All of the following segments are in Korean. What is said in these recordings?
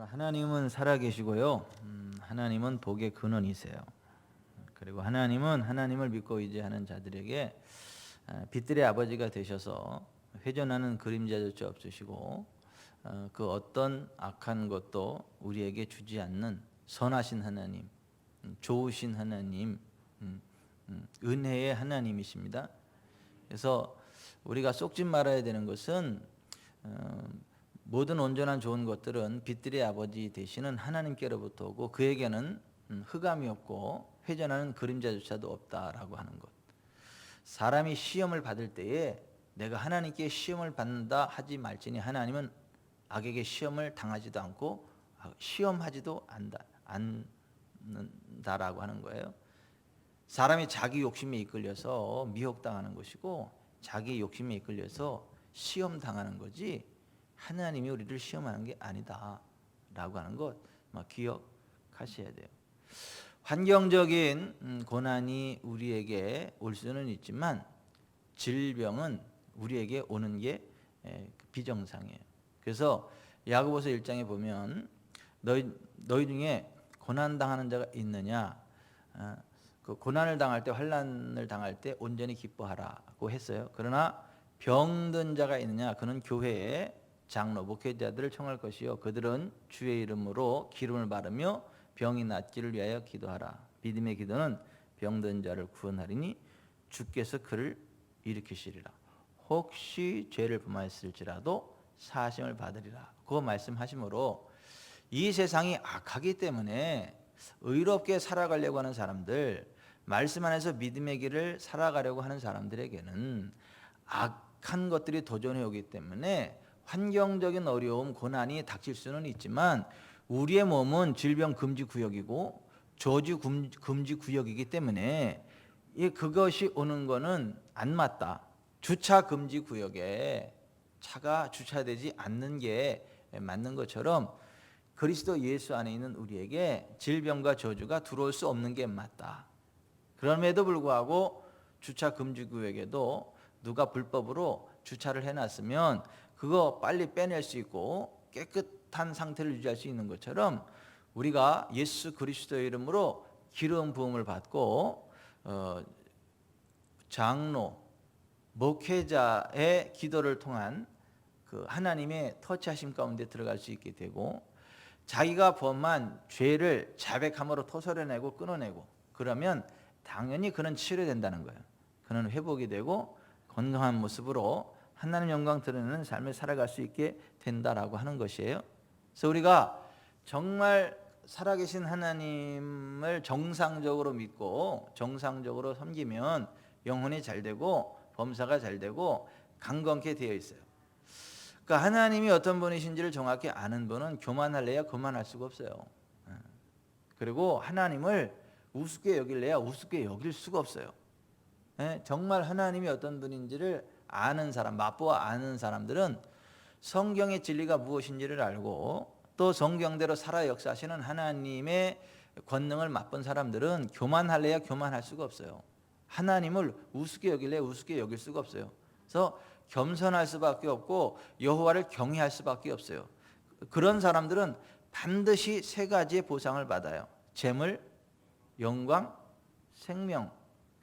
하나님은 살아계시고요. 하나님은 복의 근원이세요. 그리고 하나님은 하나님을 믿고 의지하는 자들에게 빛들의 아버지가 되셔서 회전하는 그림자조차 없으시고 그 어떤 악한 것도 우리에게 주지 않는 선하신 하나님, 좋으신 하나님, 은혜의 하나님이십니다. 그래서 우리가 속지 말아야 되는 것은 모든 온전한 좋은 것들은 빛들의 아버지 되시는 하나님께로부터 오고 그에게는 흑암이 없고 회전하는 그림자조차도 없다라고 하는 것. 사람이 시험을 받을 때에 내가 하나님께 시험을 받는다 하지 말지니 하나님은 악에게 시험을 당하지도 않고 시험하지도 않는다라고 하는 거예요. 사람이 자기 욕심에 이끌려서 미혹당하는 것이고 자기 욕심에 이끌려서 시험당하는 거지 하나님이 우리를 시험하는 게 아니다라고 하는 것 기억하셔야 돼요. 환경적인 고난이 우리에게 올 수는 있지만 질병은 우리에게 오는 게 비정상이에요. 그래서 야고보서 1장에 보면 너희 중에 고난당하는 자가 있느냐, 그 고난을 당할 때 환난을 당할 때 온전히 기뻐하라고 했어요. 그러나 병든 자가 있느냐, 그는 교회에 장로 목회자들을 청할 것이요 그들은 주의 이름으로 기름을 바르며 병이 낫기를 위하여 기도하라. 믿음의 기도는 병든 자를 구원하리니 주께서 그를 일으키시리라. 혹시 죄를 범하였을지라도 사심을 받으리라. 그 말씀하심으로 이 세상이 악하기 때문에 의롭게 살아가려고 하는 사람들, 말씀 안에서 믿음의 길을 살아가려고 하는 사람들에게는 악한 것들이 도전해 오기 때문에 환경적인 어려움, 고난이 닥칠 수는 있지만 우리의 몸은 질병 금지 구역이고 저주 금지 구역이기 때문에 그것이 오는 거는 안 맞다. 주차 금지 구역에 차가 주차되지 않는 게 맞는 것처럼 그리스도 예수 안에 있는 우리에게 질병과 저주가 들어올 수 없는 게 맞다. 그럼에도 불구하고 주차 금지 구역에도 누가 불법으로 주차를 해놨으면 그거 빨리 빼낼 수 있고 깨끗한 상태를 유지할 수 있는 것처럼 우리가 예수 그리스도의 이름으로 기름 부음을 받고 장로, 목회자의 기도를 통한 그 하나님의 터치하심 가운데 들어갈 수 있게 되고 자기가 범한 죄를 자백함으로 토설해내고 끊어내고 그러면 당연히 그는 치료된다는 거예요. 그는 회복이 되고 건강한 모습으로 하나님 영광 드러내는 삶을 살아갈 수 있게 된다라고 하는 것이에요. 그래서 우리가 정말 살아계신 하나님을 정상적으로 믿고 정상적으로 섬기면 영혼이 잘 되고 범사가 잘 되고 강건케 되어 있어요. 그러니까 하나님이 어떤 분이신지를 정확히 아는 분은 교만할래야 교만할 수가 없어요. 그리고 하나님을 우습게 여길래야 우습게 여길 수가 없어요. 정말 하나님이 어떤 분인지를 아는 사람, 맛보아 아는 사람들은 성경의 진리가 무엇인지를 알고 또 성경대로 살아 역사하시는 하나님의 권능을 맛본 사람들은 교만할래야 교만할 수가 없어요. 하나님을 우습게 여길래야 우습게 여길 수가 없어요. 그래서 겸손할 수밖에 없고 여호와를 경외할 수밖에 없어요. 그런 사람들은 반드시 세 가지의 보상을 받아요. 재물, 영광, 생명.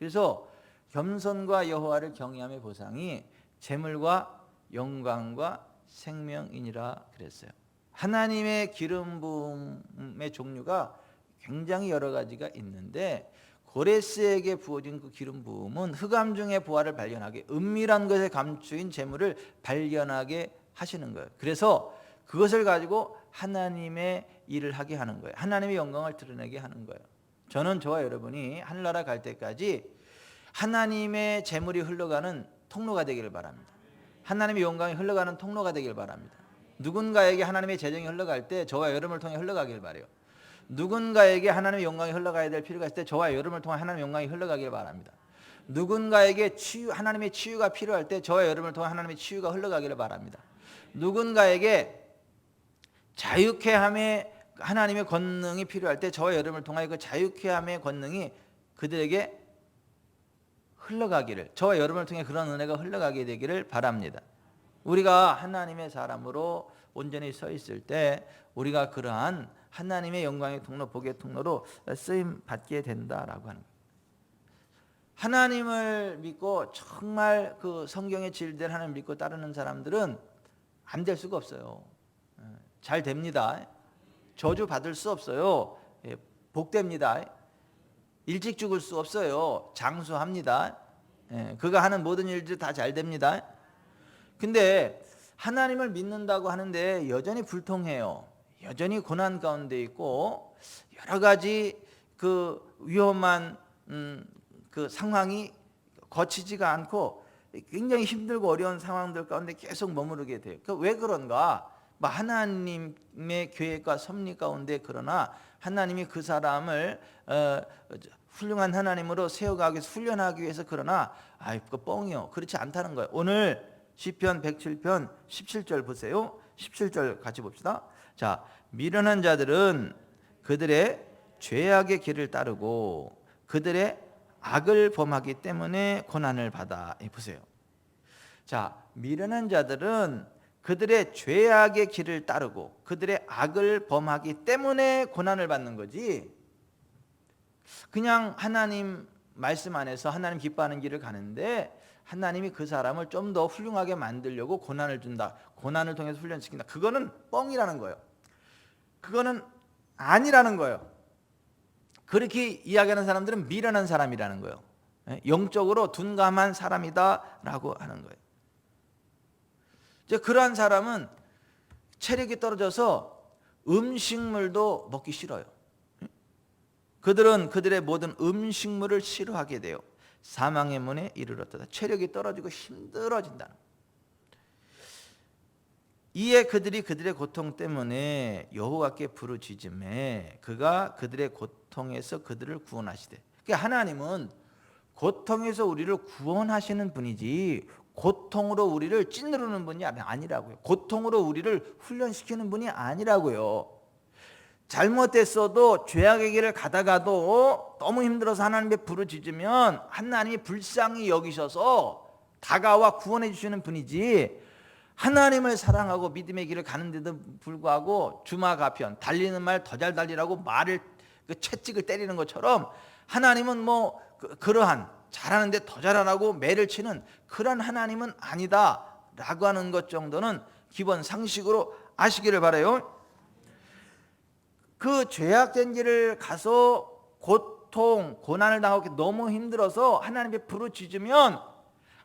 그래서 겸손과 여호와를 경외함의 보상이 재물과 영광과 생명이니라 그랬어요. 하나님의 기름 부음의 종류가 굉장히 여러 가지가 있는데 고레스에게 부어진 그 기름 부음은 흑암 중의 보화를 발견하게 은밀한 것에 감추인 재물을 발견하게 하시는 거예요. 그래서 그것을 가지고 하나님의 일을 하게 하는 거예요. 하나님의 영광을 드러내게 하는 거예요. 저는 저와 여러분이 하늘나라 갈 때까지 하나님의 재물이 흘러가는 통로가 되기를 바랍니다. 하나님의 영광이 흘러가는 통로가 되기를 바랍니다. 누군가에게 하나님의 재정이 흘러갈 때 저와 여러분을 통해 흘러가길 바라요. 누군가에게 하나님의 영광이 흘러가야 될 필요가 있을 때 저와 여러분을 통해 하나님의 영광이 흘러가길 바랍니다. 누군가에게 하나님의 치유가 필요할 때 저와 여러분을 통해 하나님의 치유가 흘러가기를 바랍니다. 누군가에게 자유케 함의 하나님의 권능이 필요할 때 저와 여러분을 통하여 그 자유케 함의 권능이 그들에게 흘러가기를, 저와 여러분을 통해 그런 은혜가 흘러가게 되기를 바랍니다. 우리가 하나님의 사람으로 온전히 서 있을 때 우리가 그러한 하나님의 영광의 통로, 복의 통로로 쓰임 받게 된다라고 하는 거예요. 하나님을 믿고 정말 그 성경의 진리대로 하나님을 믿고 따르는 사람들은 안 될 수가 없어요. 잘 됩니다. 저주 받을 수 없어요. 복됩니다. 일찍 죽을 수 없어요. 장수합니다. 그가 하는 모든 일들이 다 잘 됩니다. 근데 하나님을 믿는다고 하는데 여전히 불통해요. 여전히 고난 가운데 있고 여러 가지 그 위험한 그 상황이 거치지가 않고 굉장히 힘들고 어려운 상황들 가운데 계속 머무르게 돼요. 왜 그런가? 하나님의 계획과 섭리 가운데 그러나 하나님이 그 사람을 훌륭한 하나님으로 세워가기 위해서 훈련하기 위해서 그러나 그거 뻥이요. 그렇지 않다는 거예요. 오늘 시편 107편 17절 보세요. 17절 같이 봅시다. 자, 미련한 자들은 그들의 죄악의 길을 따르고 그들의 악을 범하기 때문에 고난을 받아. 보세요. 자, 미련한 자들은 그들의 죄악의 길을 따르고 그들의 악을 범하기 때문에 고난을 받는 거지, 그냥 하나님 말씀 안에서 하나님 기뻐하는 길을 가는데 하나님이 그 사람을 좀 더 훌륭하게 만들려고 고난을 준다, 고난을 통해서 훈련시킨다, 그거는 뻥이라는 거예요. 그거는 아니라는 거예요. 그렇게 이야기하는 사람들은 미련한 사람이라는 거예요. 영적으로 둔감한 사람이다라고 하는 거예요. 이제 그러한 사람은 체력이 떨어져서 음식물도 먹기 싫어요. 그들은 그들의 모든 음식물을 싫어하게 돼요. 사망의 문에 이르렀다. 체력이 떨어지고 힘들어진다는 거예요. 이에 그들이 그들의 고통 때문에 여호와께 부르짖음에 그가 그들의 고통에서 그들을 구원하시되. 그러니까 하나님은 고통에서 우리를 구원하시는 분이지 고통으로 우리를 찌르는 분이 아니라고요. 고통으로 우리를 훈련시키는 분이 아니라고요. 잘못됐어도 죄악의 길을 가다가도 너무 힘들어서 하나님께 부르짖으면 하나님이 불쌍히 여기셔서 다가와 구원해 주시는 분이지, 하나님을 사랑하고 믿음의 길을 가는데도 불구하고 주마가편 달리는 말 더 잘 달리라고 말을 채찍을 때리는 것처럼 하나님은 그러한 잘하는데 더 잘하라고 매를 치는 그런 하나님은 아니다라고 하는 것 정도는 기본 상식으로 아시기를 바라요. 그 죄악된 길을 가서 고통, 고난을 당하고 너무 힘들어서 하나님께 부르짖으면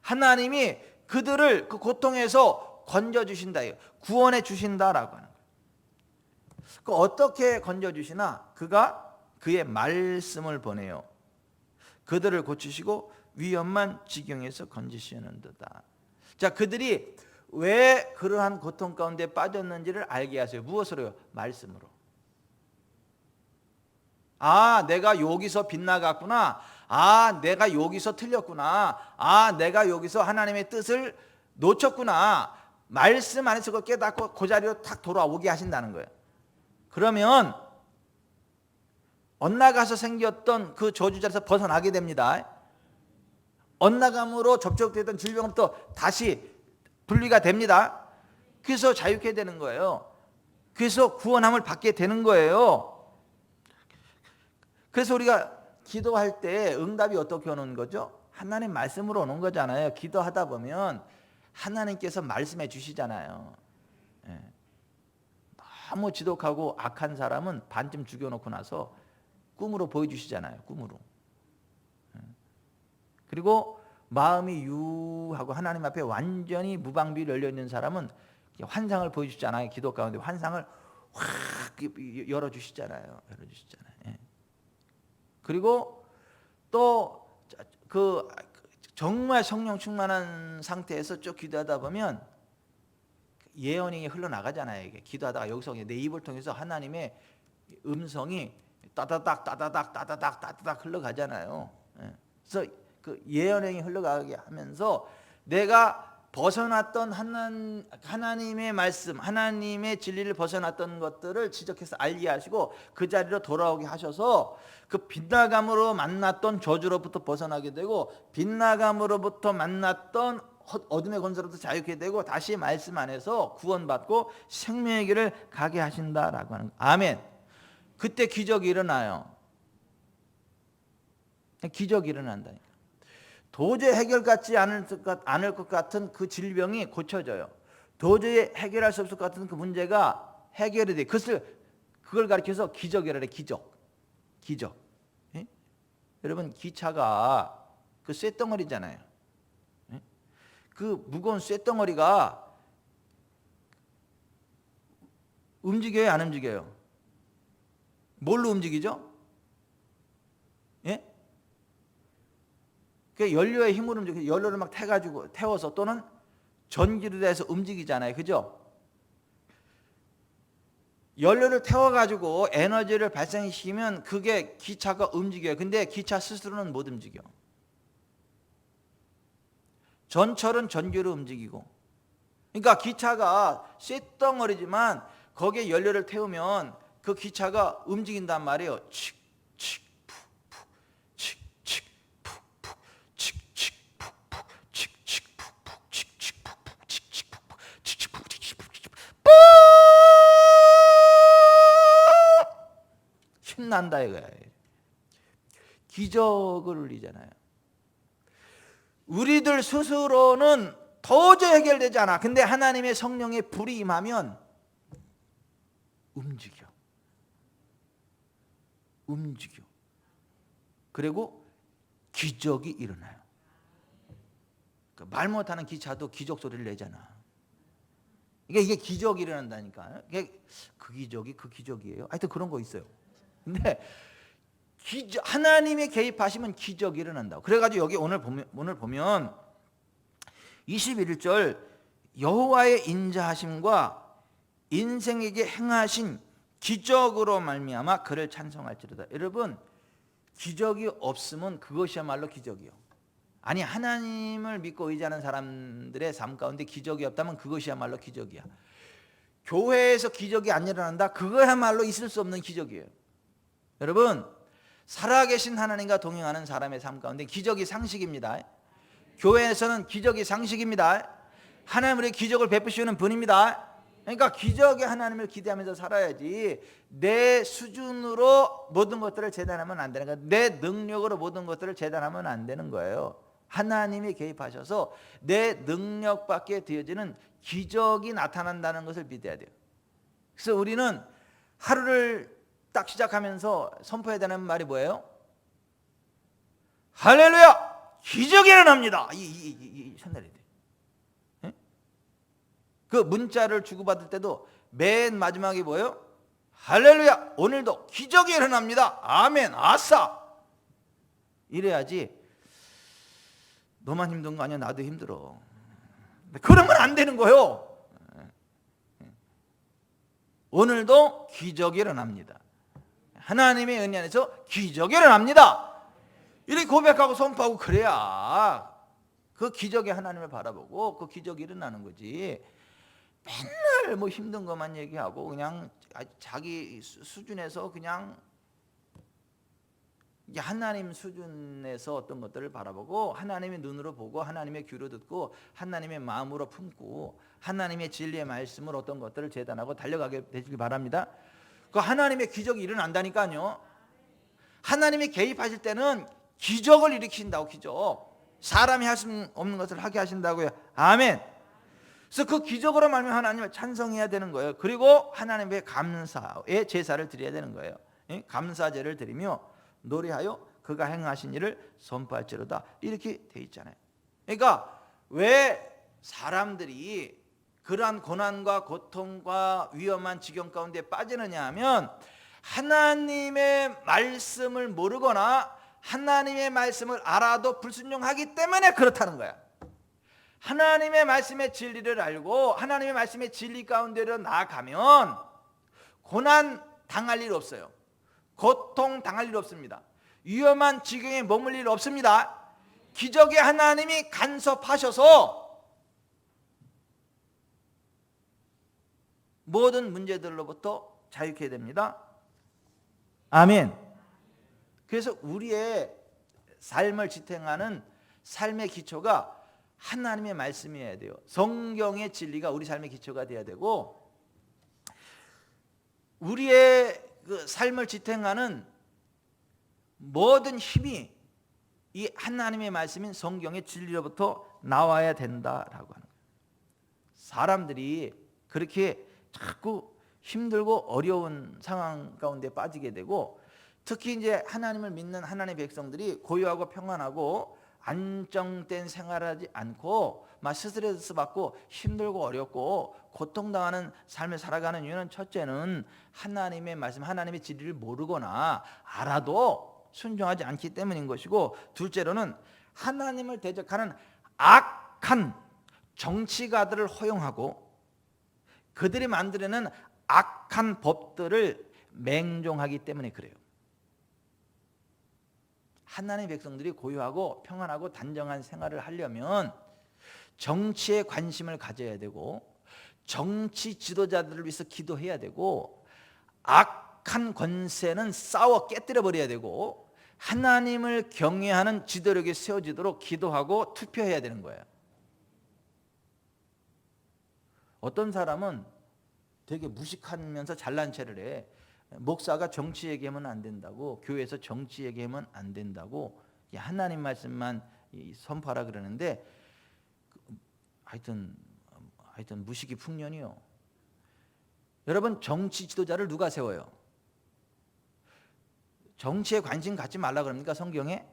하나님이 그들을 그 고통에서 건져주신다, 구원해 주신다라고 하는 거예요. 어떻게 건져주시나? 그가 그의 말씀을 보내요. 그들을 고치시고 위험한 지경에서 건지시는도다. 자, 그들이 왜 그러한 고통 가운데 빠졌는지를 알게 하세요. 무엇으로요? 말씀으로. 내가 여기서 빗나갔구나. 내가 여기서 틀렸구나. 내가 여기서 하나님의 뜻을 놓쳤구나. 말씀 안에서 그걸 깨닫고 그 자리로 탁 돌아오게 하신다는 거예요. 그러면 엇나가서 생겼던 그 저주자에서 벗어나게 됩니다. 엇나감으로 접촉되던 질병부터 다시 분리가 됩니다. 그래서 자유케 되는 거예요. 그래서 구원함을 받게 되는 거예요. 그래서 우리가 기도할 때 응답이 어떻게 오는 거죠? 하나님 말씀으로 오는 거잖아요. 기도하다 보면 하나님께서 말씀해 주시잖아요. 너무 지독하고 악한 사람은 반쯤 죽여놓고 나서 꿈으로 보여주시잖아요. 꿈으로. 그리고 마음이 유하고 하나님 앞에 완전히 무방비 열려있는 사람은 환상을 보여주시잖아요. 기도 가운데 환상을 확 열어주시잖아요. 그리고 또 그 정말 성령 충만한 상태에서 쭉 기도하다 보면 예언이 흘러나가잖아요. 이게 기도하다가 여기서 내 입을 통해서 하나님의 음성이 따다닥 흘러가잖아요. 그래서 그 예언이 흘러가게 하면서 내가 벗어났던 하나님의 말씀, 하나님의 진리를 벗어났던 것들을 지적해서 알게 하시고 그 자리로 돌아오게 하셔서 그 빗나감으로 만났던 저주로부터 벗어나게 되고 빗나감으로부터 만났던 어둠의 권세로부터 자유케 되고 다시 말씀 안에서 구원받고 생명의 길을 가게 하신다라고 하는 거예요. 아멘. 그때 기적이 일어나요. 기적이 일어난다니까. 도저히 해결받지 않을 것 같은 그 질병이 고쳐져요. 도저히 해결할 수 없을 것 같은 그 문제가 해결이 돼. 그걸 가리켜서 기적이라 그래. 기적. 예? 여러분 기차가 그 쇳덩어리잖아요. 예? 그 무거운 쇳덩어리가 움직여요, 안 움직여요? 뭘로 움직이죠? 예? 그 연료의 힘으로 움직여요. 연료를 막 태워서 또는 전기로 돼서 움직이잖아요. 그죠? 연료를 태워가지고 에너지를 발생시키면 그게 기차가 움직여요. 근데 기차 스스로는 못 움직여. 전철은 전기로 움직이고. 그러니까 기차가 쇳덩어리지만 거기에 연료를 태우면 그 기차가 움직인단 말이에요. 힘난다 이거야. 기적을 울리잖아요. 우리들 스스로는 도저히 해결되지 않아. 근데 하나님의 성령의 불이 임하면 움직여. 그리고 기적이 일어나요. 말 못하는 기차도 기적 소리를 내잖아. 이게 기적이 일어난다니까. 그 기적이에요. 하여튼 그런 거 있어요. 근데 하나님이 개입하시면 기적이 일어난다고. 그래가지고 여기 오늘 보면 21절 여호와의 인자하심과 인생에게 행하신 기적으로 말미암아 그를 찬송할지로다. 여러분 기적이 없으면 그것이야말로 기적이요. 아니 하나님을 믿고 의지하는 사람들의 삶 가운데 기적이 없다면 그것이야말로 기적이야. 교회에서 기적이 안 일어난다? 그거야말로 있을 수 없는 기적이에요. 여러분 살아계신 하나님과 동행하는 사람의 삶 가운데 기적이 상식입니다. 교회에서는 기적이 상식입니다. 하나님 우리 기적을 베푸시는 분입니다. 그러니까 기적의 하나님을 기대하면서 살아야지 내 수준으로 모든 것들을 재단하면 안 되는 거예요. 내 능력으로 모든 것들을 재단하면 안 되는 거예요. 하나님이 개입하셔서 내 능력밖에 되어지는 기적이 나타난다는 것을 믿어야 돼요. 그래서 우리는 하루를 딱 시작하면서 선포해야 되는 말이 뭐예요? 할렐루야! 기적이 일어납니다. 이 선날이 돼. 네? 그 문자를 주고받을 때도 맨 마지막에 뭐예요? 할렐루야! 오늘도 기적이 일어납니다. 아멘, 아싸! 이래야지 너만 힘든 거 아니야? 나도 힘들어. 그러면 안 되는 거예요. 오늘도 기적이 일어납니다. 하나님의 은혜 안에서 기적이 일어납니다. 이렇게 고백하고 선포하고 그래야 그 기적의 하나님을 바라보고 그 기적이 일어나는 거지. 맨날 뭐 힘든 것만 얘기하고 그냥 자기 수준에서 그냥 하나님 수준에서 어떤 것들을 바라보고 하나님의 눈으로 보고 하나님의 귀로 듣고 하나님의 마음으로 품고 하나님의 진리의 말씀으로 어떤 것들을 재단하고 달려가게 되시길 바랍니다. 그 하나님의 기적이 일어난다니까요. 하나님이 개입하실 때는 기적을 일으킨다고. 기적. 사람이 할 수 없는 것을 하게 하신다고요. 아멘. 그래서 그 기적으로 말미암아 하나님을 찬송해야 되는 거예요. 그리고 하나님의 감사의 제사를 드려야 되는 거예요. 감사제를 드리며 노래하여 그가 행하신 일을 선포할지로다. 이렇게 돼 있잖아요. 그러니까 왜 사람들이 그러한 고난과 고통과 위험한 지경 가운데 빠지느냐 하면 하나님의 말씀을 모르거나 하나님의 말씀을 알아도 불순종하기 때문에 그렇다는 거야. 하나님의 말씀의 진리를 알고 하나님의 말씀의 진리 가운데로 나아가면 고난 당할 일 없어요. 고통 당할 일 없습니다. 위험한 지경에 머물 일 없습니다. 기적의 하나님이 간섭하셔서 모든 문제들로부터 자유케 됩니다. 아멘. 그래서 우리의 삶을 지탱하는 삶의 기초가 하나님의 말씀이어야 돼요. 성경의 진리가 우리 삶의 기초가 돼야 되고, 우리의 그 삶을 지탱하는 모든 힘이 이 하나님의 말씀인 성경의 진리로부터 나와야 된다라고 하는 거예요. 사람들이 그렇게 자꾸 힘들고 어려운 상황 가운데 빠지게 되고, 특히 이제 하나님을 믿는 하나님의 백성들이 고요하고 평안하고 안정된 생활하지 않고 막 스트레스 받고 힘들고 어렵고 고통당하는 삶을 살아가는 이유는, 첫째는 하나님의 말씀, 하나님의 진리를 모르거나 알아도 순종하지 않기 때문인 것이고, 둘째로는 하나님을 대적하는 악한 정치가들을 허용하고 그들이 만들어낸 악한 법들을 맹종하기 때문에 그래요. 하나님의 백성들이 고요하고 평안하고 단정한 생활을 하려면 정치에 관심을 가져야 되고, 정치 지도자들을 위해서 기도해야 되고, 악한 권세는 싸워 깨뜨려 버려야 되고, 하나님을 경외하는 지도력이 세워지도록 기도하고 투표해야 되는 거예요. 어떤 사람은 되게 무식하면서 잘난 체를 해. 목사가 정치 얘기하면 안 된다고, 교회에서 정치 얘기하면 안 된다고, 하나님 말씀만 선포하라 그러는데, 하여튼 무식이 풍년이요. 여러분, 정치 지도자를 누가 세워요? 정치에 관심 갖지 말라 그럽니까, 성경에?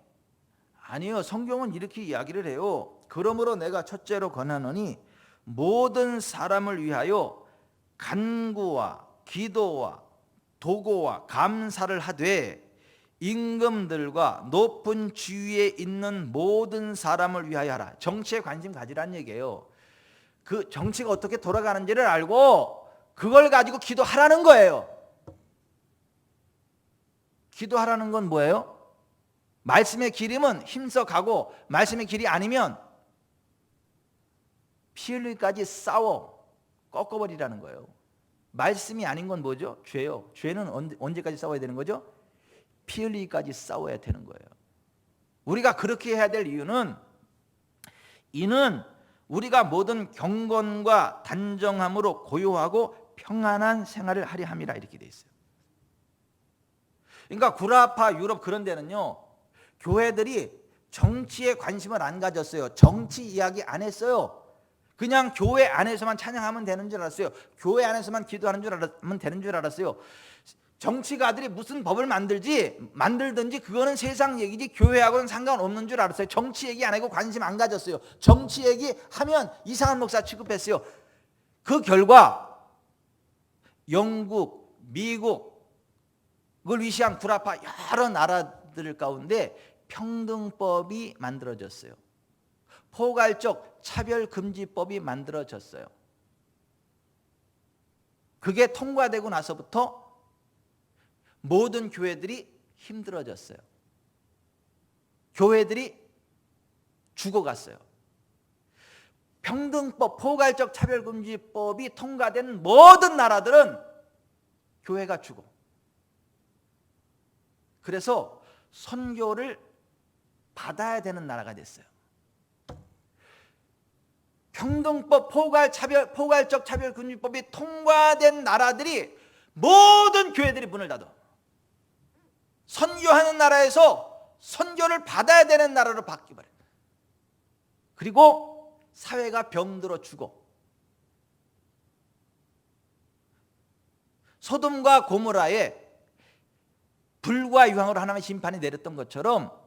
아니요. 성경은 이렇게 이야기를 해요. 그러므로 내가 첫째로 권하노니 모든 사람을 위하여 간구와 기도와 도고와 감사를 하되 임금들과 높은 지위에 있는 모든 사람을 위하여 하라. 정치에 관심 가지라는 얘기예요. 그 정치가 어떻게 돌아가는지를 알고 그걸 가지고 기도하라는 거예요. 기도하라는 건 뭐예요? 말씀의 길이면 힘써 가고, 말씀의 길이 아니면 피 흘리기까지 싸워 꺾어버리라는 거예요. 말씀이 아닌 건 뭐죠? 죄요. 죄는 언제까지 싸워야 되는 거죠? 피 흘리기까지 싸워야 되는 거예요. 우리가 그렇게 해야 될 이유는, 이는 우리가 모든 경건과 단정함으로 고요하고 평안한 생활을 하려 함이라, 이렇게 돼 있어요. 그러니까 구라파 유럽 그런 데는요, 교회들이 정치에 관심을 안 가졌어요. 정치 이야기 안 했어요. 그냥 교회 안에서만 찬양하면 되는 줄 알았어요. 교회 안에서만 기도하는 줄 알았으면 되는 줄 알았어요. 정치가들이 무슨 법을 만들든지 그거는 세상 얘기지 교회하고는 상관없는 줄 알았어요. 정치 얘기 안 하고 관심 안 가졌어요. 정치 얘기하면 이상한 목사 취급했어요. 그 결과 영국, 미국을 위시한 구라파 여러 나라들 가운데 평등법이 만들어졌어요. 포괄적 차별금지법이 만들어졌어요. 그게 통과되고 나서부터 모든 교회들이 힘들어졌어요. 교회들이 죽어갔어요. 평등법, 포괄적 차별금지법이 통과된 모든 나라들은 교회가 죽어. 그래서 선교를 받아야 되는 나라가 됐어요. 평등법, 포괄적 차별금지법이 통과된 나라들이 모든 교회들이 문을 닫아. 선교하는 나라에서 선교를 받아야 되는 나라로 바뀌어버려요. 그리고 사회가 병들어 죽어. 소돔과 고모라에 불과 유황으로 하나님의 심판이 내렸던 것처럼,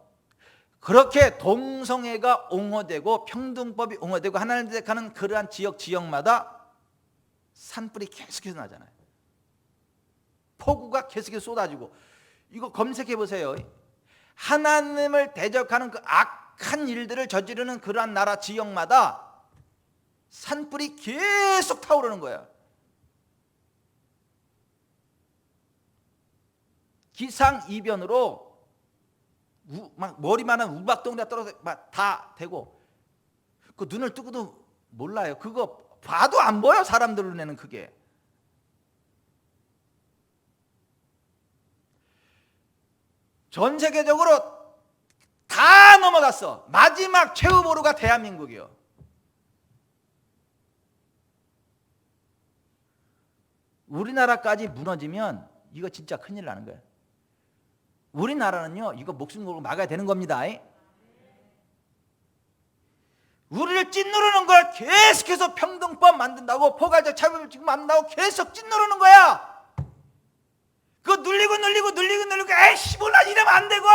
그렇게 동성애가 옹호되고 평등법이 옹호되고 하나님을 대적하는 그러한 지역마다 산불이 계속해서 나잖아요. 폭우가 계속해서 쏟아지고. 이거 검색해 보세요. 하나님을 대적하는 그 악한 일들을 저지르는 그러한 나라 지역마다 산불이 계속 타오르는 거예요. 기상이변으로 막 머리만한 우박덩이가 떨어져 막 다 되고, 그 눈을 뜨고도 몰라요. 그거 봐도 안 보여, 사람들 눈에는. 그게 전 세계적으로 다 넘어갔어. 마지막 최후보루가 대한민국이요. 우리나라까지 무너지면 이거 진짜 큰일 나는 거예요. 우리나라는요 이거 목숨 걸고 막아야 되는 겁니다. 우리를 짓누르는 걸 계속해서 평등법 만든다고, 포괄적 차별 지금 만든다고 계속 짓누르는 거야. 그거 눌리고 에이씨 몰라 이러면 안 되고,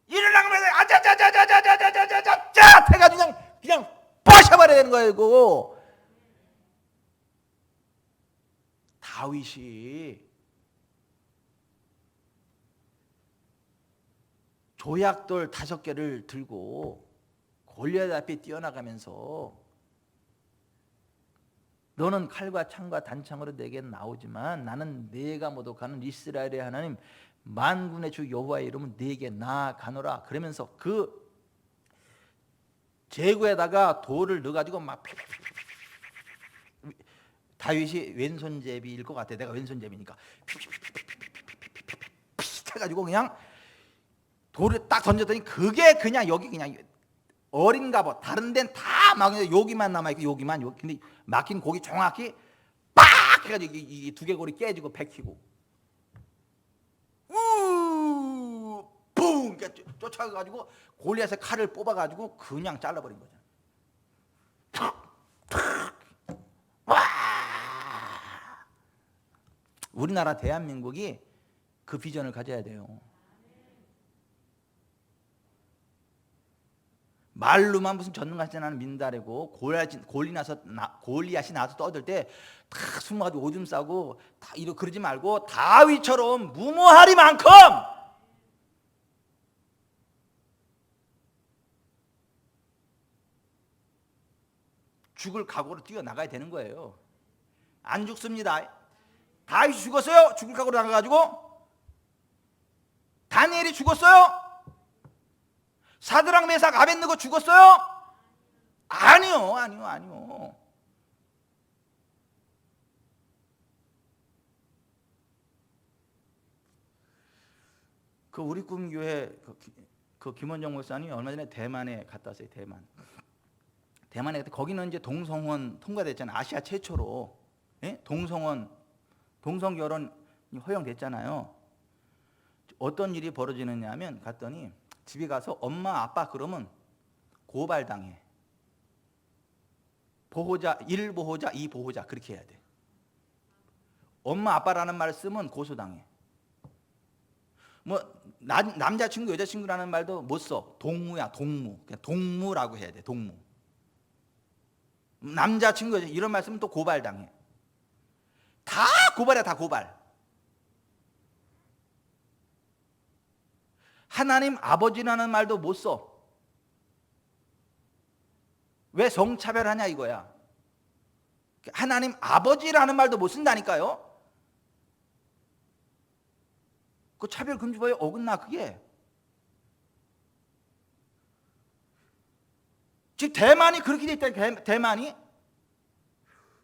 이러려고 하면 아자자자자자자자자자 해가지고 그냥 빠셔버려야 되는 거예요. 이거 다윗이 조약돌 5개를 들고 골리앗 앞에 뛰어나가면서 너는 칼과 창과 단창으로 내게 나오지만 나는 내가 모독하는 이스라엘의 하나님 만군의 주 여호와의 이름은 내게 나아가노라. 그러면서 그 제구에다가 돌을 넣어가지고 막 다윗이 왼손잡이일 것 같아. 내가 왼손잡이니까 해가지고 그냥 돌을 딱 던졌더니 그게 그냥 여기 그냥 어린 갑옷 다른 데는 다 막 여기만 남아있고 여기만 여기. 근데 막힌 고기 정확히 빡 해가지고 이 두개골이 깨지고 백히고 뿡 쫓아가가지고 골리앗의 칼을 뽑아가지고 그냥 잘라버린 거잖아. 와! 우리나라 대한민국이 그 비전을 가져야 돼요. 말로만 무슨 전능하지 않은 민다래고 골리앗이 나서 떠들 때 다 숨어가지고 오줌 싸고 다 이러 그러지 말고 다윗처럼 무모하리만큼 죽을 각오로 뛰어나가야 되는 거예요. 안 죽습니다. 다윗이 죽었어요? 죽을 각오로 나가가지고. 다니엘이 죽었어요? 사드락 메삭 아벳느고 죽었어요? 아니요. 그 우리 꿈교회 그 김원정 목사님이 얼마 전에 대만에 갔다 왔어요. 대만에 갔다. 거기는 이제 동성혼 통과됐잖아요. 아시아 최초로. 예? 동성 결혼이 허용됐잖아요. 어떤 일이 벌어지느냐 하면 갔더니 집에 가서 엄마 아빠 그러면 고발당해. 보호자 1 보호자 2 보호자 그렇게 해야 돼. 엄마 아빠라는 말을 쓰면 고소당해. 뭐 남자친구 여자친구라는 말도 못 써. 동무야 동무. 그냥 동무라고 해야 돼. 동무. 남자친구 여자 이런 말 쓰면 또 고발당해. 다 고발이야. 다 고발. 하나님 아버지라는 말도 못 써. 왜 성차별하냐 이거야. 하나님 아버지라는 말도 못 쓴다니까요. 그 차별금지법에 어긋나 그게. 지금 대만이 그렇게 돼 있다. 대만이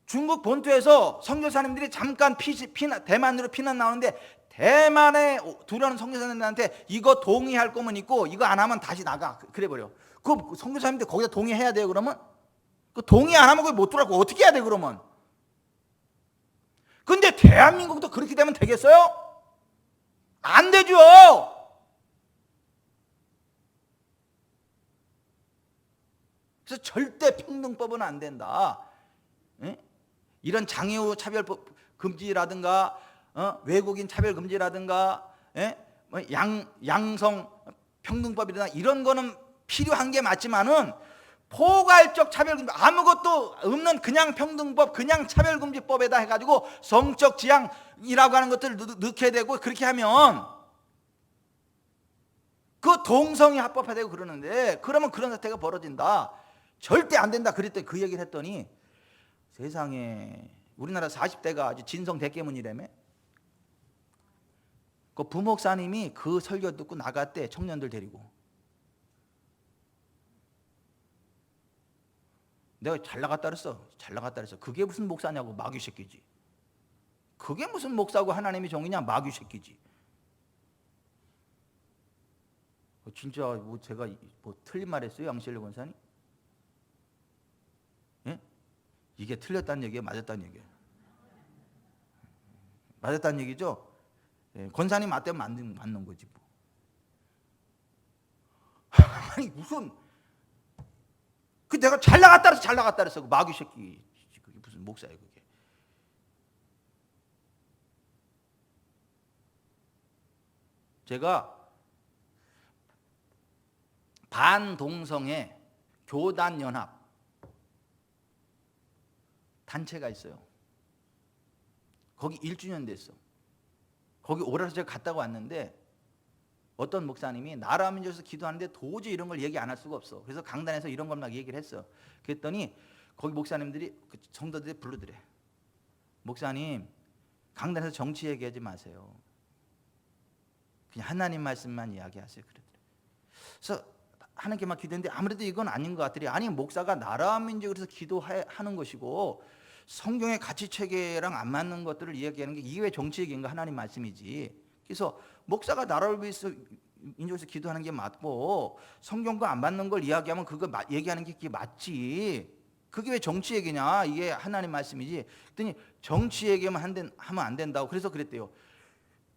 중국 본토에서 선교사님들이 잠깐 대만으로 피난 나오는데 대만에 들어오는 선교사님들한테 이거 동의할 거면 있고 이거 안 하면 다시 나가 그래 버려. 그 선교사님들 거기다 동의해야 돼요. 그러면 그 동의 안 하면 거기 못 들어가고 어떻게 해야 돼 그러면? 근데 대한민국도 그렇게 되면 되겠어요? 안 되죠. 그래서 절대 평등법은 안 된다. 에? 이런 장애우 차별법 금지라든가 외국인 차별 금지라든가 뭐 양성 평등법이라든가 이런 거는 필요한 게 맞지만은 포괄적 차별금지 아무것도 없는 그냥 평등법 그냥 차별금지법에다 해가지고 성적 지향이라고 하는 것들을 넣게 되고 그렇게 하면 그 동성이 합법화되고 그러는데 그러면 그런 사태가 벌어진다. 절대 안 된다. 그랬더니 그 얘기를 했더니 세상에 우리나라 40대가 아주 진성대깨문이라며. 그 부목사님이 그 설교 듣고 나갔대. 청년들 데리고. 내가 잘 나갔다 그랬어. 잘 나갔다 그랬어. 그게 무슨 목사냐고. 마귀 새끼지. 그게 무슨 목사고 하나님의 종이냐. 마귀 새끼지. 진짜 뭐 제가 뭐 틀린 말 했어요? 양실래 권사님? 예? 이게 틀렸다는 얘기예요? 맞았다는 얘기예요? 맞았다는 얘기죠. 권사님 맞대면 맞는 거지 뭐. 아니 무슨 그 내가 잘 나갔다 그래서 잘 나갔다 그랬어. 그 마귀 새끼 그게 무슨 목사예요 그게. 제가 반동성애 교단연합 단체가 있어요. 거기 1주년 됐어. 거기 오라서 제가 갔다가 왔는데 어떤 목사님이 나라 민족에서 기도하는데 도저히 이런 걸 얘기 안 할 수가 없어. 그래서 강단에서 이런 것만 얘기를 했어. 그랬더니 거기 목사님들이 성도들이 부르더래. 목사님 강단에서 정치 얘기하지 마세요. 그냥 하나님 말씀만 이야기하세요. 그러더래. 그래서 하나님께만 기도했는데 아무래도 이건 아닌 것 같더니 아니 목사가 나라 민족에서 기도하는 것이고 성경의 가치 체계랑 안 맞는 것들을 이야기하는 게 이게 왜 정치 얘기인가 하나님 말씀이지. 그래서 목사가 나라를 위해서 민족에서 기도하는 게 맞고 성경과 안 맞는 걸 이야기하면 그거 얘기하는 게 그게 맞지. 그게 왜 정치 얘기냐? 이게 하나님 말씀이지. 그랬더니 정치 얘기만 하면 안 된다고. 그래서 그랬대요.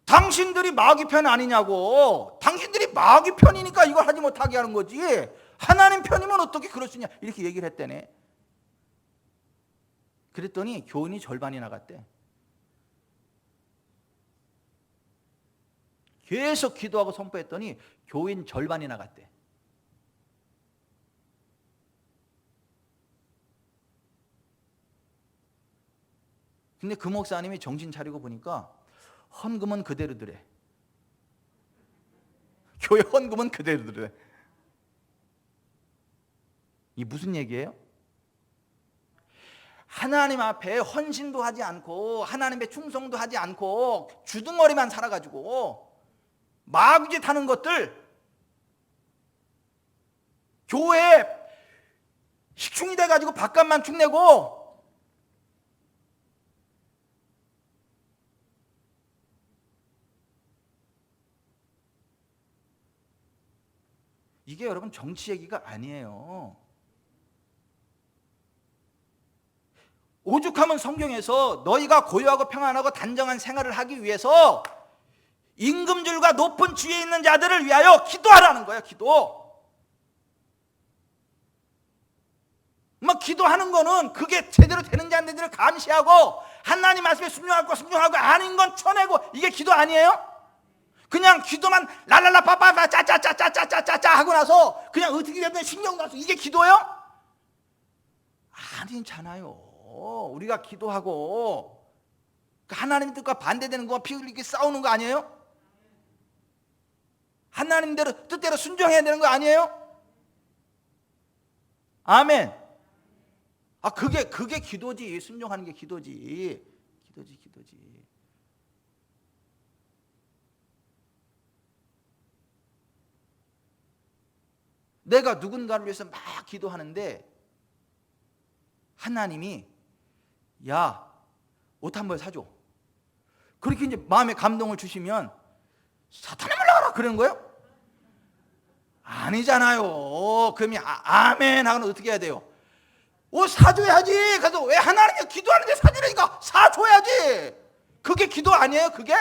당신들이 마귀 편 아니냐고. 당신들이 마귀 편이니까 이걸 하지 못하게 하는 거지. 하나님 편이면 어떻게 그럴 수 있냐. 이렇게 얘기를 했대네. 그랬더니 교인이 절반이 나갔대. 계속 기도하고 선포했더니 교인 절반이 나갔대. 근데 그 목사님이 정신 차리고 보니까 헌금은 그대로 드래. 교회 헌금은 그대로 드래. 이 무슨 얘기예요? 하나님 앞에 헌신도 하지 않고 하나님의 충성도 하지 않고 주둥어리만 살아가지고 마귀짓 하는 것들, 교회에 식충이 돼가지고 밥값만 축내고 이게 여러분 정치 얘기가 아니에요. 오죽하면 성경에서 너희가 고요하고 평안하고 단정한 생활을 하기 위해서 임금줄과 높은 지위에 있는 자들을 위하여 기도하라는 거예요. 기도. 뭐 기도하는 거는 그게 제대로 되는지 안 되는지를 감시하고 하나님 말씀에 순종하고 아닌 건 쳐내고 이게 기도 아니에요? 그냥 기도만 랄랄라 빠빠빠 짜짜짜짜짜짜짜 하고 나서 그냥 어떻게 됐든 신경도 안 쓰고 이게 기도예요? 아니잖아요. 우리가 기도하고 하나님 뜻과 반대되는 거 피 흘리게 싸우는 거 아니에요? 하나님 뜻대로 순종해야 되는 거 아니에요? 아멘. 그게 기도지. 순종하는 게 기도지. 기도지. 내가 누군가를 위해서 막 기도하는데 하나님이 야, 옷 한 벌 사줘. 그렇게 이제 마음에 감동을 주시면 사탄아 물러가라 그러는 거예요? 아니잖아요. 그러면 아멘 하고는 어떻게 해야 돼요? 옷 사줘야지. 그래서 왜 하나님이 기도하는데 사주라니까 사줘야지. 그게 기도 아니에요? 그게?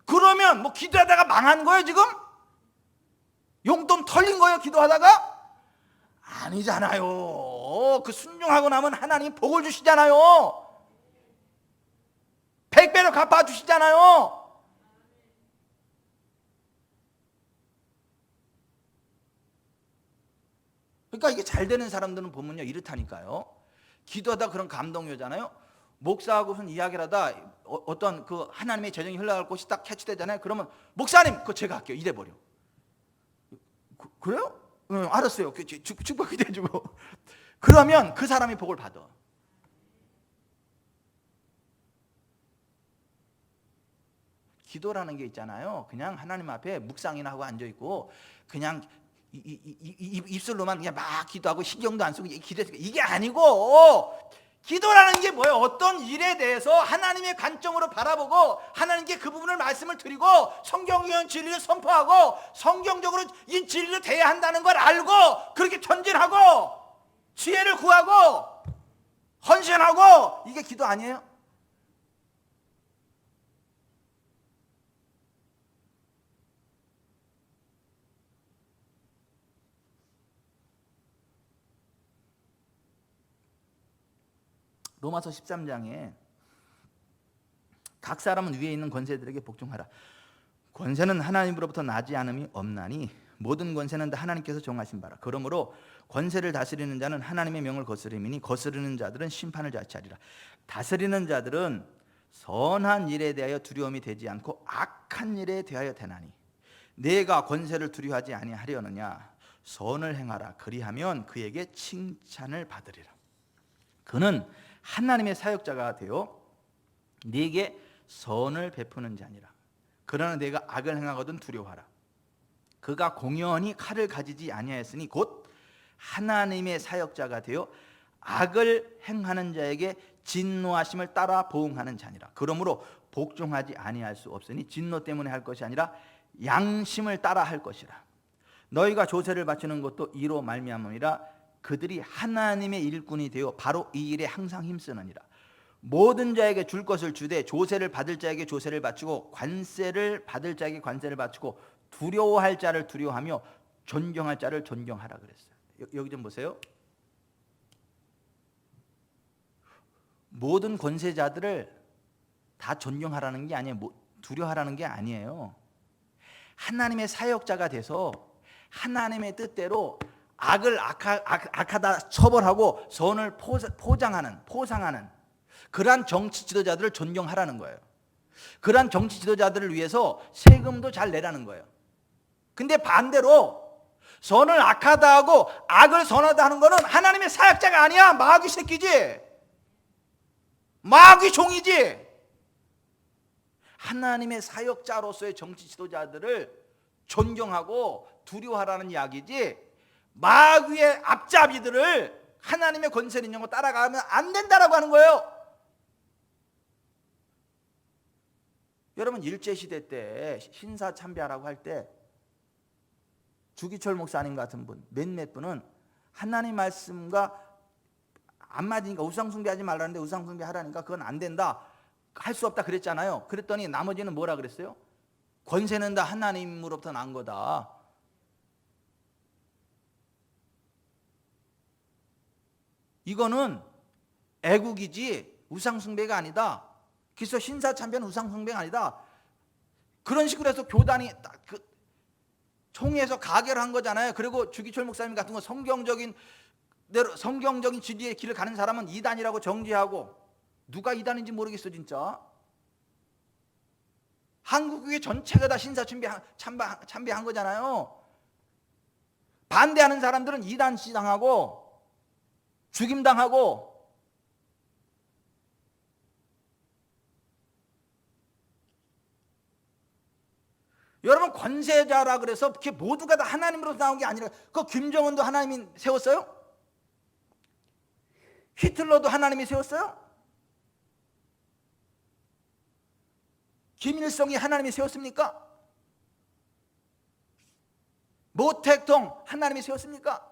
그러면 뭐 기도하다가 망한 거예요 지금? 용돈 털린 거예요 기도하다가? 아니잖아요. 그 순종하고 나면 하나님 복을 주시잖아요. 100배로 갚아주시잖아요. 그러니까 이게 잘 되는 사람들은 보면요 이렇다니까요. 기도하다 그런 감동이 오잖아요. 목사하고 무슨 이야기를 하다 어떤 그 하나님의 재정이 흘러갈 곳이 딱 캐치되잖아요. 그러면 목사님 그거 제가 할게요. 이래버려. 그래요? 응, 알았어요. 축복이 돼주고 그러면 그 사람이 복을 받아. 기도라는 게 있잖아요. 그냥 하나님 앞에 묵상이나 하고 앉아있고 그냥 입술로만 그냥 막 기도하고 신경도 안 쓰고 기도했으니까 이게 아니고 기도라는 게 뭐예요? 어떤 일에 대해서 하나님의 관점으로 바라보고 하나님께 그 부분을 말씀을 드리고 성경의 진리를 선포하고 성경적으로 이 진리를 대해야 한다는 걸 알고 그렇게 전진하고 지혜를 구하고 헌신하고 이게 기도 아니에요? 로마서 13장에 각 사람은 위에 있는 권세들에게 복종하라. 권세는 하나님으로부터 나지 않음이 없나니 모든 권세는 다 하나님께서 정하신 바라. 그러므로 권세를 다스리는 자는 하나님의 명을 거스림이니 거스르는 자들은 심판을 자치하리라. 다스리는 자들은 선한 일에 대하여 두려움이 되지 않고 악한 일에 대하여 되나니 내가 권세를 두려워하지 아니하려느냐. 선을 행하라. 그리하면 그에게 칭찬을 받으리라. 그는 하나님의 사역자가 되어 네게 선을 베푸는 자니라. 그러나 내가 악을 행하거든 두려워하라. 그가 공연히 칼을 가지지 아니하였으니 곧 하나님의 사역자가 되어 악을 행하는 자에게 진노하심을 따라 보응하는 자니라. 그러므로 복종하지 아니할 수 없으니 진노 때문에 할 것이 아니라 양심을 따라 할 것이라. 너희가 조세를 바치는 것도 이로 말미암음이라. 그들이 하나님의 일꾼이 되어 바로 이 일에 항상 힘쓰느니라. 모든 자에게 줄 것을 주되 조세를 받을 자에게 조세를 바치고 관세를 받을 자에게 관세를 바치고 두려워할 자를 두려워하며 존경할 자를 존경하라 그랬어요. 여기 좀 보세요. 모든 권세자들을 다 존경하라는 게 아니에요. 두려워하라는 게 아니에요. 하나님의 사역자가 돼서 하나님의 뜻대로 악을 악하다 처벌하고 선을 포상하는 그러한 정치 지도자들을 존경하라는 거예요. 그러한 정치 지도자들을 위해서 세금도 잘 내라는 거예요. 근데 반대로 선을 악하다 하고 악을 선하다 하는 거는 하나님의 사역자가 아니야. 마귀 새끼지. 마귀 종이지. 하나님의 사역자로서의 정치 지도자들을 존경하고 두려워하라는 이야기지, 마귀의 앞잡이들을 하나님의 권세를 인정하고 따라가면 안 된다라고 하는 거예요. 여러분 일제시대 때 신사참배하라고 할 때 주기철 목사님 같은 분 몇몇 분은 하나님 말씀과 안 맞으니까 우상숭배하지 말라는데 우상숭배하라니까 그건 안 된다, 할 수 없다 그랬잖아요. 그랬더니 나머지는 뭐라 그랬어요? 권세는 다 하나님으로부터 난 거다. 이거는 애국이지 우상숭배가 아니다. 그래서 신사참배는 우상숭배가 아니다. 그런 식으로 해서 교단이 총회에서 가결한 거잖아요. 그리고 주기철 목사님 같은 거 성경적인 진리의 길을 가는 사람은 이단이라고 정죄하고, 누가 이단인지 모르겠어 진짜. 한국교회 전체가 다 신사참배한 거잖아요. 반대하는 사람들은 이단시 당하고 죽임당하고. 여러분 권세자라 그래서 그게 모두가 다 하나님으로서 나온 게 아니라, 그 김정은도 하나님이 세웠어요? 히틀러도 하나님이 세웠어요? 김일성이 하나님이 세웠습니까? 모택동 하나님이 세웠습니까?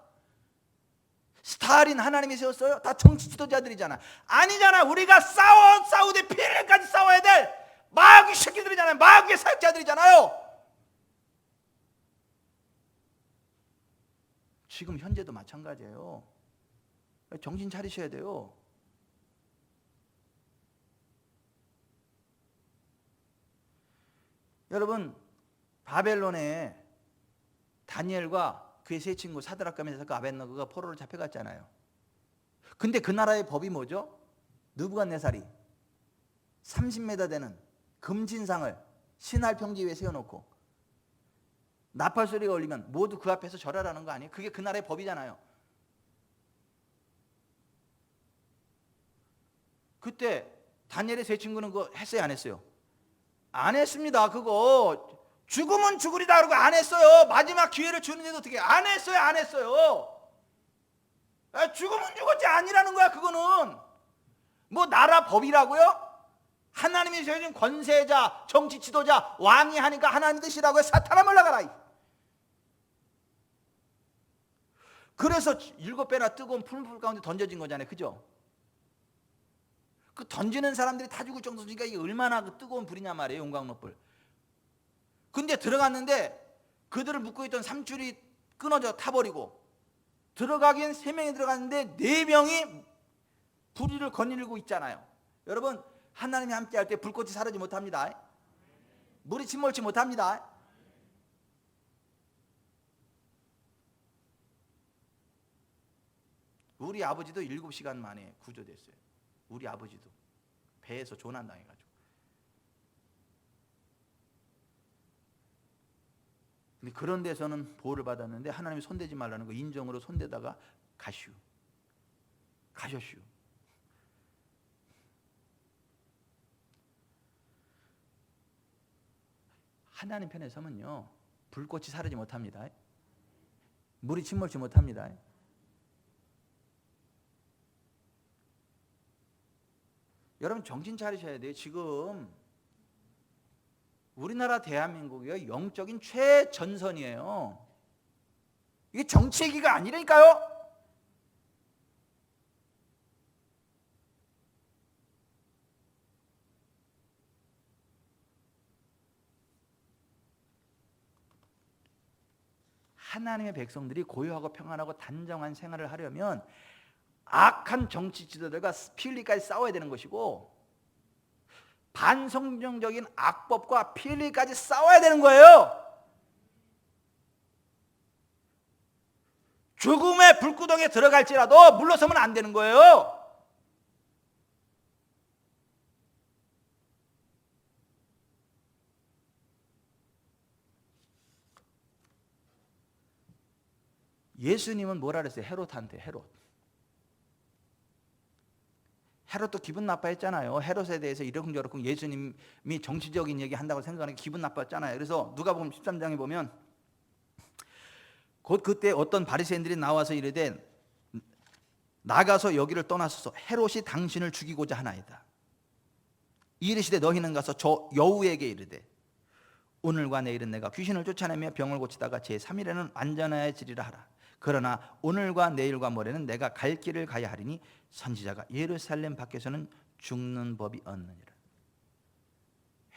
스탈린 하나님이 세웠어요? 다 정치 지도자들이잖아. 아니잖아. 우리가 싸우되 피해까지 싸워야 될 마귀 새끼들이잖아요. 마귀의 사역자들이잖아요. 지금 현재도 마찬가지예요. 정신 차리셔야 돼요. 여러분 바벨론에 다니엘과 그의 세 친구 사드락과 메삭과 아벳느고가 포로로 잡혀갔잖아요. 근데 그 나라의 법이 뭐죠? 느부갓네살이 30m 되는 금진상을 신할 평지 위에 세워놓고 나팔 소리가 울리면 모두 그 앞에서 절하라는 거 아니에요? 그게 그 나라의 법이잖아요. 그때 다니엘의 세 친구는 그거 했어요, 안 했어요? 안 했습니다. 그거 죽으면 죽으리다 그러고 안 했어요. 마지막 기회를 주는데도 어떻게 안 했어요? 안 했어요. 죽으면 죽었지 아니라는 거야. 그거는 뭐 나라 법이라고요? 하나님이 세워준 권세자, 정치 지도자, 왕이 하니까 하나님 뜻이라고 해. 사탄아 물러가라. 그래서 7배나 뜨거운 풀 가운데 던져진 거잖아요. 그죠? 그 던지는 사람들이 다 죽을 정도니까 이게 얼마나 그 뜨거운 불이냐 말이에요. 용광로불. 근데 들어갔는데 그들을 묶고 있던 삼줄이 끊어져 타버리고, 들어가긴 3명이 들어갔는데 4명이 불의를 거닐고 있잖아요. 여러분, 하나님이 함께 할 때 불꽃이 사르지 못합니다. 물이 침몰치 못합니다. 우리 아버지도 7시간 만에 구조됐어요. 우리 아버지도 배에서 조난당해가지고. 근데 그런 데서는 보호를 받았는데 하나님이 손대지 말라는 거 인정으로 손대다가 가셨슈. 하나님 편에 서면요, 불꽃이 사르지 못합니다. 물이 침몰치 못합니다. 여러분 정신 차리셔야 돼요. 지금 우리나라 대한민국이요, 영적인 최전선이에요. 이게 정치 얘기가 아니라니까요. 하나님의 백성들이 고요하고 평안하고 단정한 생활을 하려면 악한 정치 지도자들과 피 흘리기까지 싸워야 되는 것이고, 반성정적인 악법과 피 흘리기까지 싸워야 되는 거예요. 죽음의 불구덩이에 들어갈지라도 물러서면 안 되는 거예요. 예수님은 뭐라 그랬어요? 헤롯한테. 헤롯도 기분 나빠했잖아요. 헤롯에 대해서 이러쿵저러쿵 예수님이 정치적인 얘기 한다고 생각하니까 기분 나빴잖아요. 그래서 누가복음 13장에 보면 곧 그때 어떤 바리새인들이 나와서 이르되 나가서 여기를 떠나소서, 헤롯이 당신을 죽이고자 하나이다. 이르시되 너희는 가서 저 여우에게 이르되 오늘과 내일은 내가 귀신을 쫓아내며 병을 고치다가 제3일에는 안전하여지리라 하라. 그러나 오늘과 내일과 모레는 내가 갈 길을 가야 하리니 선지자가 예루살렘 밖에서는 죽는 법이 없느니라.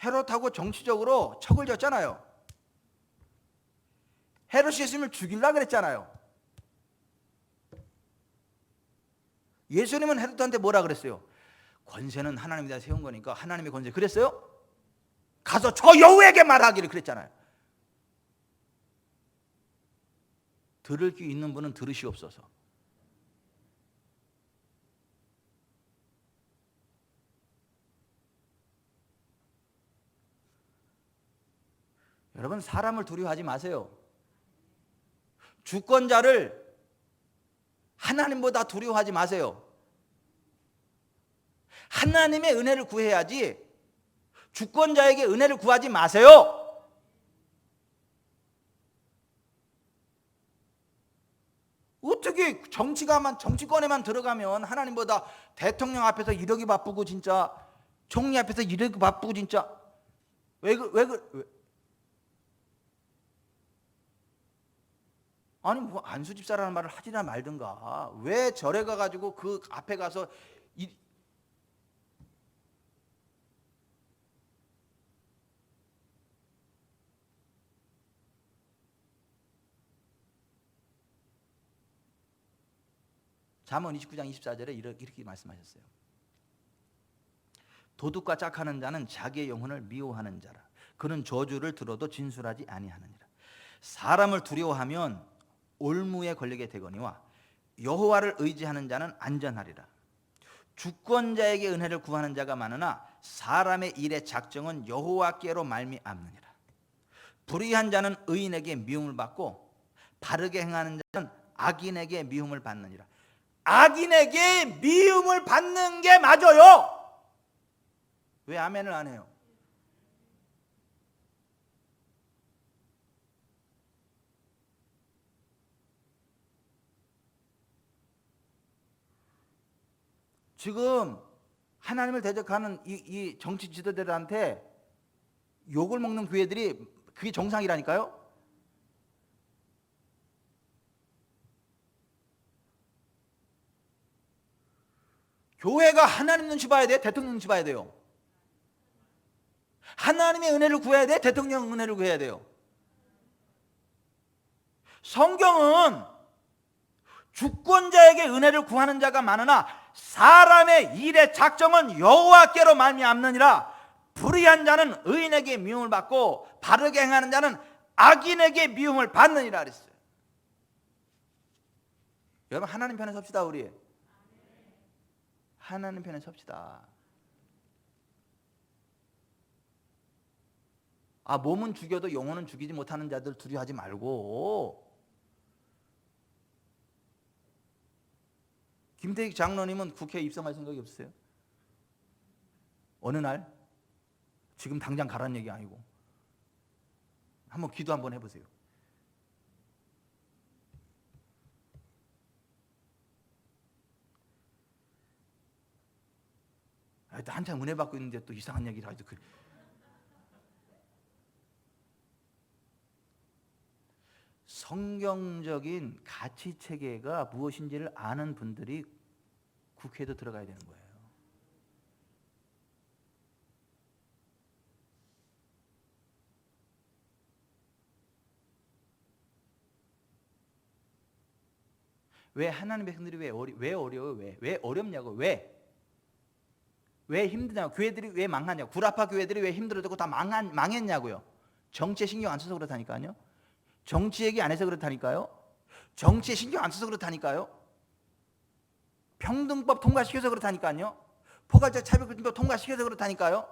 헤롯하고 정치적으로 척을 졌잖아요. 헤롯이 예수님을 죽이려고 그랬잖아요. 예수님은 헤롯한테 뭐라 그랬어요? 권세는 하나님이 다 세운 거니까 하나님의 권세. 그랬어요? 가서 저 여우에게 말하기를 그랬잖아요. 들을 귀 있는 분은 들으시옵소서. 여러분, 사람을 두려워하지 마세요. 주권자를 하나님보다 두려워하지 마세요. 하나님의 은혜를 구해야지 주권자에게 은혜를 구하지 마세요. 어떻게 정치권에만 들어가면 하나님보다 대통령 앞에서 이러기 바쁘고 진짜 총리 앞에서 이러기 바쁘고 진짜 아니 뭐 안수 집사라는 말을 하지나 말든가. 왜 절에 가가지고 그 앞에 가서 잠언 29장 24절에 이렇게 말씀하셨어요. 도둑과 짝하는 자는 자기의 영혼을 미워하는 자라. 그는 저주를 들어도 진술하지 아니하느니라. 사람을 두려워하면 올무에 걸리게 되거니와 여호와를 의지하는 자는 안전하리라. 주권자에게 은혜를 구하는 자가 많으나 사람의 일의 작정은 여호와께로 말미암느니라. 불의한 자는 의인에게 미움을 받고 바르게 행하는 자는 악인에게 미움을 받느니라. 악인에게 미움을 받는 게 맞아요. 왜 아멘을 안 해요? 지금 하나님을 대적하는 이 정치 지도자들한테 욕을 먹는 교회들이 그게 정상이라니까요. 교회가 하나님 눈치 봐야 돼? 대통령 눈치 봐야 돼요? 하나님의 은혜를 구해야 돼? 대통령 은혜를 구해야 돼요? 성경은 주권자에게 은혜를 구하는 자가 많으나 사람의 일의 작정은 여호와께로 말미암느니라. 불의한 자는 의인에게 미움을 받고 바르게 행하는 자는 악인에게 미움을 받느니라 그랬어요. 여러분, 하나님 편에 섭시다. 우리 하나님 편에 섭시다. 몸은 죽여도 영혼은 죽이지 못하는 자들 두려워하지 말고. 김태익 장로님은 국회에 입성할 생각이 없으세요? 어느 날? 지금 당장 가라는 얘기 아니고 한번 기도 한번 해보세요. 한참 은혜 받고 있는데 또 이상한 얘기를 하죠. 성경적인 가치 체계가 무엇인지를 아는 분들이 국회에도 들어가야 되는 거예요. 왜 하나님의 백성들이 왜 어려워요? 왜 어렵냐고? 왜 힘드냐고? 교회들이 왜 망하냐고? 구라파 교회들이 왜 힘들어졌고 다 망했냐고요? 정치에 신경 안 써서 그렇다니까요. 정치 얘기 안 해서 그렇다니까요. 정치에 신경 안 써서 그렇다니까요. 평등법 통과시켜서 그렇다니까요. 포괄적 차별금지법 통과시켜서 그렇다니까요.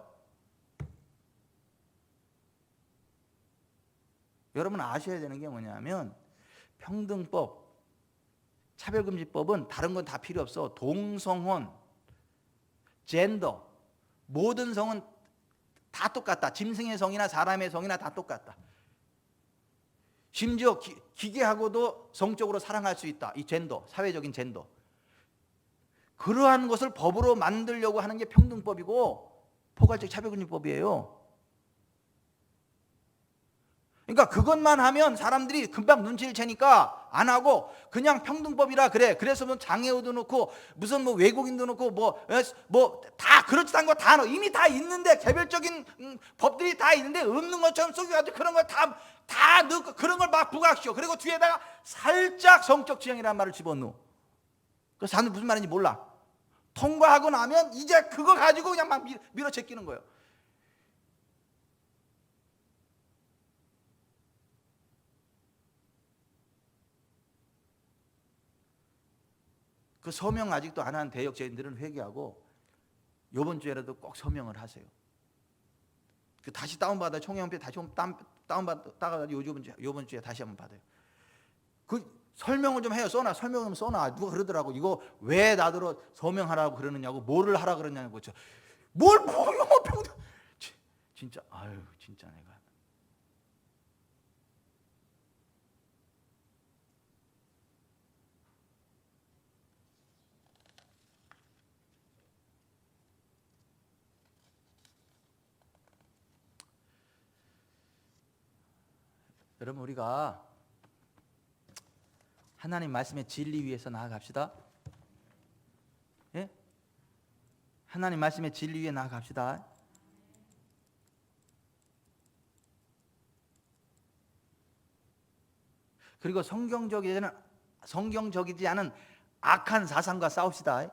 여러분 아셔야 되는 게 뭐냐면 평등법, 차별금지법은 다른 건 다 필요 없어. 동성혼, 젠더, 모든 성은 다 똑같다. 짐승의 성이나 사람의 성이나 다 똑같다. 심지어 기계하고도 성적으로 사랑할 수 있다. 이 젠더, 사회적인 젠더. 그러한 것을 법으로 만들려고 하는 게 평등법이고 포괄적 차별금지법이에요. 그러니까 그것만 하면 사람들이 금방 눈치를 채니까 안 하고 그냥 평등법이라 그래. 그래서 뭐 장애우도 넣고 무슨 뭐 외국인도 넣고 뭐 다 그렇지 않은 거 다 넣어. 이미 다 있는데 개별적인 법들이 다 있는데 없는 것처럼 속여가지고 그런 걸 다 넣고 그런 걸 막 부각시켜. 그리고 뒤에다가 살짝 성적 지향이라는 말을 집어넣어. 그래서 사람들 무슨 말인지 몰라. 통과하고 나면 이제 그거 가지고 그냥 막 밀어제끼는 거예요. 그 서명 아직도 안 한 대역죄인들은 회개하고 이번 주에라도 꼭 서명을 하세요. 그 다시 다운받아 총회원표 다시 다운받아가지고 요번 주에 다시 한번 받아요. 그 설명을 좀 해요. 설명을 좀 써놔. 누가 그러더라고. 이거 왜 나더러 서명하라고 그러느냐고, 뭐를 하라 그러냐고. 뭘 평등. 진짜 아유 진짜 내가. 여러분 우리가 하나님 말씀의 진리 위에서 나아갑시다. 예? 하나님 말씀의 진리 위에 나아갑시다. 그리고 성경적이지 않은 악한 사상과 싸웁시다.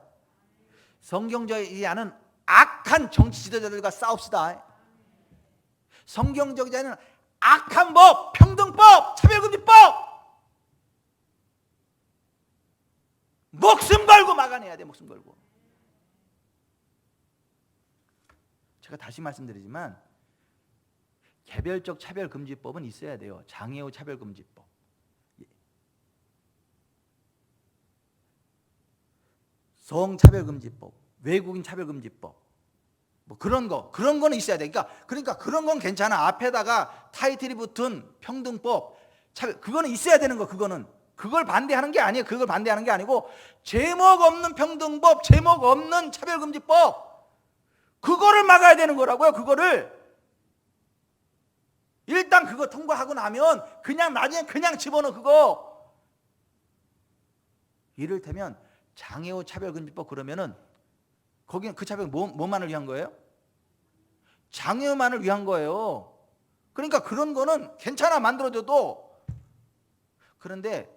성경적이지 않은 악한 정치 지도자들과 싸웁시다. 성경적이지 않은 악한 법, 평등법, 차별금지법 목숨 걸고 막아내야 돼. 목숨 걸고. 제가 다시 말씀드리지만 개별적 차별금지법은 있어야 돼요. 장애우 차별금지법, 성차별금지법, 외국인 차별금지법, 뭐 그런 거는 있어야 돼. 그러니까 그런 건 괜찮아. 앞에다가 타이틀이 붙은 평등법, 그거는 있어야 되는 거. 그걸 반대하는 게 아니에요. 그걸 반대하는 게 아니고 제목 없는 평등법, 제목 없는 차별금지법, 그거를 막아야 되는 거라고요. 그거를 일단 그거 통과하고 나면 그냥 나중에 그냥 집어넣어. 그거 이를테면 장애우 차별금지법 그러면은 거기는 그 차별 뭐만을 위한 거예요? 장애우만을 위한 거예요. 그러니까 그런 거는 괜찮아 만들어줘도. 그런데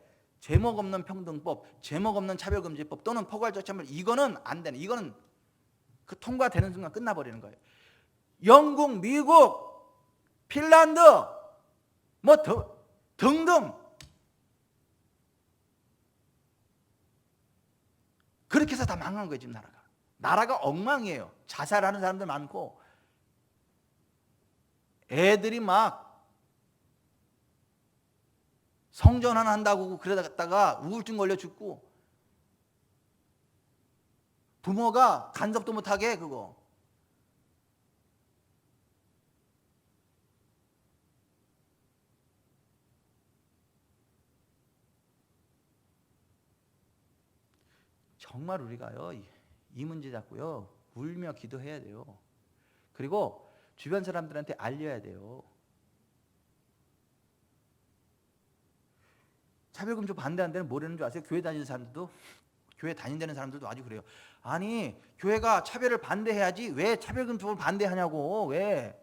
제목 없는 평등법, 제목 없는 차별금지법 또는 포괄적 이거는 안 되는, 이거는 그 통과되는 순간 끝나버리는 거예요. 영국, 미국, 핀란드 뭐 등등 그렇게 해서 다 망한 거예요. 지금 나라가 엉망이에요. 자살하는 사람들 많고 애들이 막 성전환 한다고 그러다가 우울증 걸려 죽고 부모가 간섭도 못하게 해, 그거. 정말 우리가요 이 문제 잡고요 울며 기도해야 돼요. 그리고 주변 사람들한테 알려야 돼요. 차별금지 반대하는 데는 뭐라는 줄 아세요? 교회 다니는 사람들도, 교회 다닌다는 사람들도 아주 그래요. 아니 교회가 차별을 반대해야지 왜 차별금지법을 반대하냐고. 왜?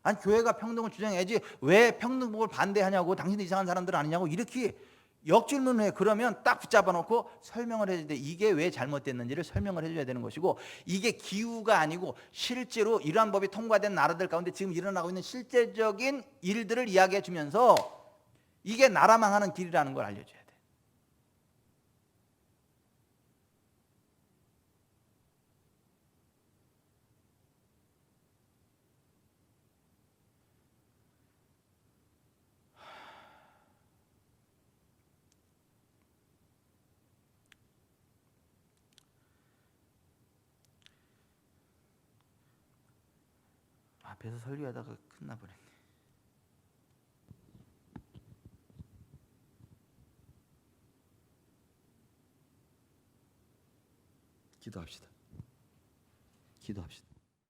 아니 교회가 평등을 주장해야지 왜 평등법을 반대하냐고. 당신들 이상한 사람들 아니냐고. 이렇게 역질문을 해. 그러면 딱 붙잡아 놓고 설명을 해야 돼. 이게 왜 잘못됐는지를 설명을 해줘야 되는 것이고, 이게 기우가 아니고 실제로 이러한 법이 통과된 나라들 가운데 지금 일어나고 있는 실제적인 일들을 이야기해 주면서 이게 나라 망하는 길이라는 걸 알려줘야 돼. 앞에서 설교하다가 끝나버렸네. 기도합시다. 기도합시다.